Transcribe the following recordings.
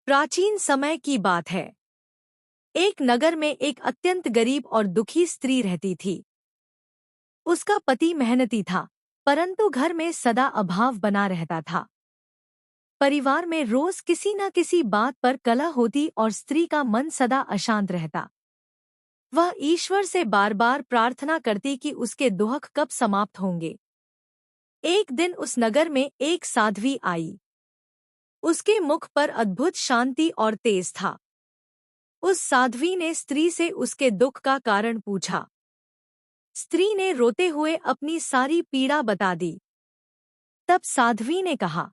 प्राचीन समय की बात है। एक नगर में एक अत्यंत गरीब और दुखी स्त्री रहती थी। उसका पति मेहनती था, परंतु घर में सदा अभाव बना रहता था। परिवार में रोज किसी न किसी बात पर कलह होती और स्त्री का मन सदा अशांत रहता। वह ईश्वर से बार बार प्रार्थना करती कि उसके दुख कब समाप्त होंगे। एक दिन उस नगर में एक साध्वी आई। उसके मुख पर अद्भुत शांति और तेज था। उस साध्वी ने स्त्री से उसके दुख का कारण पूछा। स्त्री ने रोते हुए अपनी सारी पीड़ा बता दी। तब साध्वी ने कहा,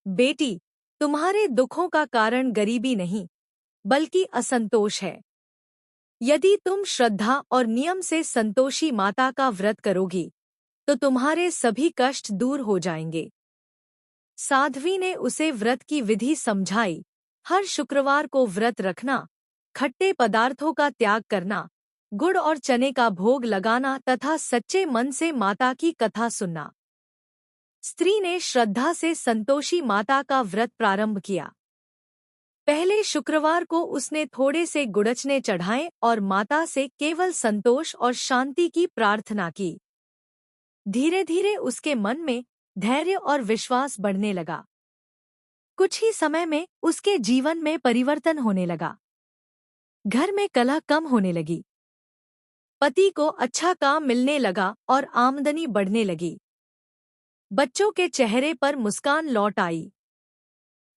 बेटी, तुम्हारे दुखों का कारण गरीबी नहीं, बल्कि असंतोष है। यदि तुम श्रद्धा और नियम से संतोषी माता का व्रत करोगी, तो तुम्हारे सभी कष्ट दूर हो जाएंगे। साध्वी ने उसे व्रत की विधि समझाई। हर शुक्रवार को व्रत रखना, खट्टे पदार्थों का त्याग करना, गुड़ और चने का भोग लगाना तथा सच्चे मन से माता की कथा सुनना। स्त्री ने श्रद्धा से संतोषी माता का व्रत प्रारंभ किया। पहले शुक्रवार को उसने थोड़े से गुड़चने चढ़ाए और माता से केवल संतोष और शांति की प्रार्थना की। धीरे धीरे उसके मन में धैर्य और विश्वास बढ़ने लगा। कुछ ही समय में उसके जीवन में परिवर्तन होने लगा। घर में कलह कम होने लगी। पति को अच्छा काम मिलने लगा और आमदनी बढ़ने लगी। बच्चों के चेहरे पर मुस्कान लौट आई।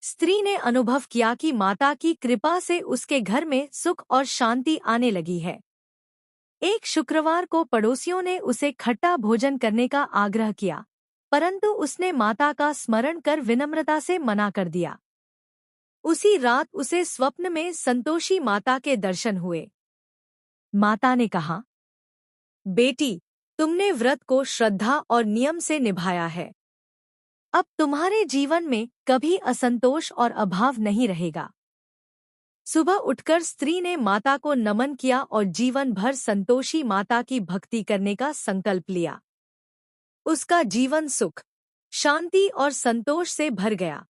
स्त्री ने अनुभव किया कि माता की कृपा से उसके घर में सुख और शांति आने लगी है। एक शुक्रवार को पड़ोसियों ने उसे खट्टा भोजन करने का आग्रह किया, परंतु उसने माता का स्मरण कर विनम्रता से मना कर दिया। उसी रात उसे स्वप्न में संतोषी माता के दर्शन हुए। माता ने कहा, बेटी, तुमने व्रत को श्रद्धा और नियम से निभाया है। अब तुम्हारे जीवन में कभी असंतोष और अभाव नहीं रहेगा। सुबह उठकर स्त्री ने माता को नमन किया और जीवन भर संतोषी माता की भक्ति करने का संकल्प लिया। उसका जीवन सुख, शांति और संतोष से भर गया।